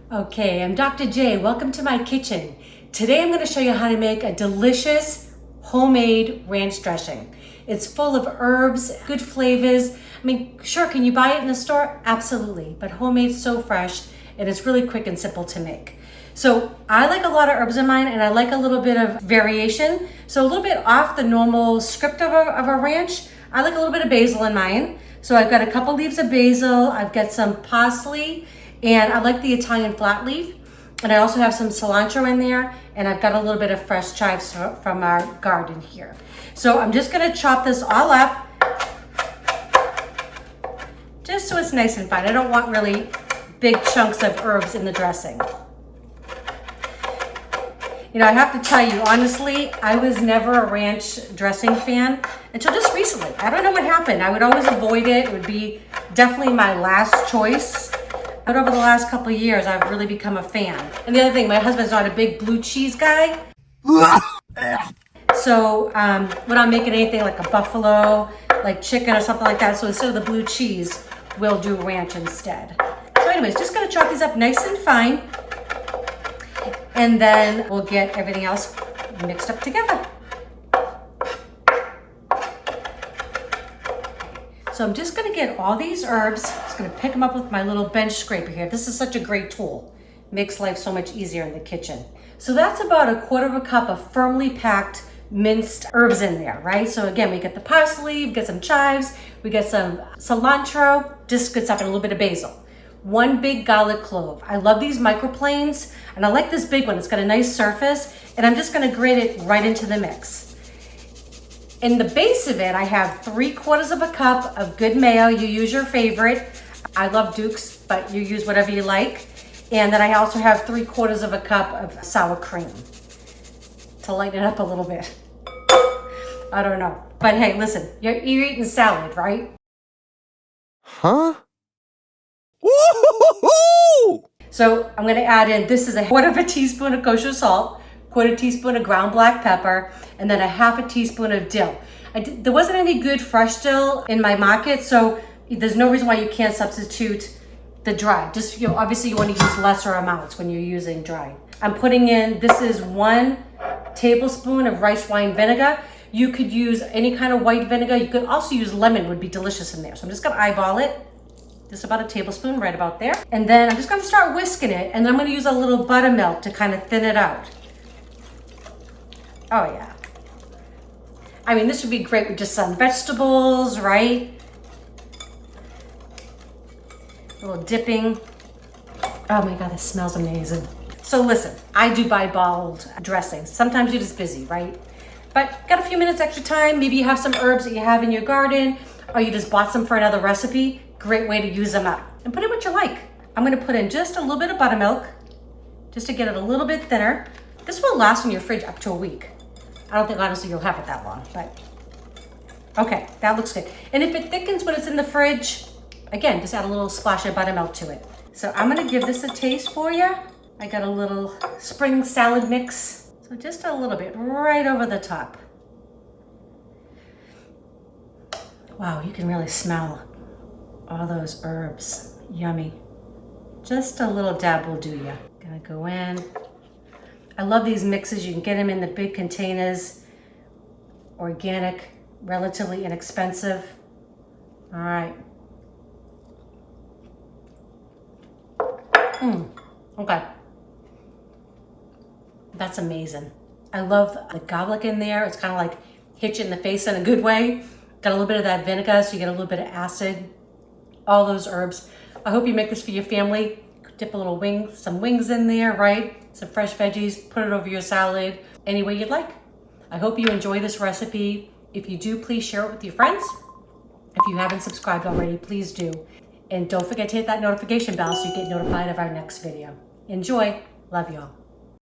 Okay, I'm Dr. J. Welcome to my kitchen. Today I'm going to show you how to make a delicious homemade ranch dressing. It's full of herbs, good flavors. I mean, sure, can you buy it in the store? Absolutely, but homemade's so fresh and it's really quick and simple to make. So I like a lot of herbs in mine and I like a little bit of variation. So a little bit off the normal script of a ranch. I like a little bit of basil in mine. So I've got a couple leaves of basil, I've got some parsley, and I like the Italian flat leaf. And I also have some cilantro in there, and I've got a little bit of fresh chives from our garden here. So I'm just gonna chop this all up, just so it's nice and fine. I don't want really big chunks of herbs in the dressing. You know, I have to tell you, honestly, I was never a ranch dressing fan until just recently. I don't know what happened. I would always avoid it. It would be definitely my last choice. But over the last couple of years, I've really become a fan. And the other thing, my husband's not a big blue cheese guy. So when I'm making anything like a buffalo, like chicken or something like that, so instead of the blue cheese, we'll do ranch instead. So anyways, just gonna chop these up nice and fine. And then we'll get everything else mixed up together. So I'm just gonna get all these herbs, just gonna pick them up with my little bench scraper here. This is such a great tool. Makes life so much easier in the kitchen. So that's about 1/4 cup of firmly packed minced herbs in there, right? So again, we get the parsley, we get some chives, we get some cilantro, just good stuff, and a little bit of basil. 1 big garlic clove. I love these microplanes, and I like this big one. It's got a nice surface, and I'm just gonna grate it right into the mix. In the base of it, I have 3/4 cup of good mayo. You use your favorite. I love Duke's, but you use whatever you like. And then I also have 3/4 cup of sour cream to lighten it up a little bit. I don't know. But hey, listen, you're eating salad, right? Huh? Woo-hoo-hoo-hoo! So I'm gonna add in, this is 1/4 teaspoon of kosher salt, 1/4 teaspoon of ground black pepper, and then 1/2 teaspoon of dill. There wasn't any good fresh dill in my market, so there's no reason why you can't substitute the dry. Just, you know, obviously you want to use lesser amounts when you're using dry. I'm putting in, this is 1 tablespoon of rice wine vinegar. You could use any kind of white vinegar. You could also use lemon, would be delicious in there. So I'm just gonna eyeball it. Just about 1 tablespoon, right about there. And then I'm just gonna start whisking it, and then I'm gonna use a little buttermilk to kind of thin it out. Oh yeah. I mean, this would be great with just some vegetables, right? A little dipping. Oh my God, this smells amazing. So listen, I do buy bottled dressings. Sometimes you're just busy, right? But got a few minutes extra time. Maybe you have some herbs that you have in your garden, or you just bought some for another recipe. Great way to use them up. And put in what you like. I'm gonna put in just a little bit of buttermilk, just to get it a little bit thinner. This will last in your fridge up to a week. I don't think honestly you'll have it that long, but okay, that looks good. And if it thickens when it's in the fridge, again, just add a little splash of buttermilk to it. So I'm gonna give this a taste for you. I got a little spring salad mix. So just a little bit right over the top. Wow, you can really smell all those herbs. Yummy. Just a little dab will do you. Gonna go in. I love these mixes. You can get them in the big containers. Organic, relatively inexpensive. All right. Okay. That's amazing. I love the garlic in there. It's kind of like hit you in the face in a good way. Got a little bit of that vinegar, so you get a little bit of acid. All those herbs. I hope you make this for your family. Dip a little some wings in there, right? Some fresh veggies, put it over your salad, any way you'd like. I hope you enjoy this recipe. If you do, please share it with your friends. If you haven't subscribed already, please do. And don't forget to hit that notification bell so you get notified of our next video. Enjoy. Love y'all.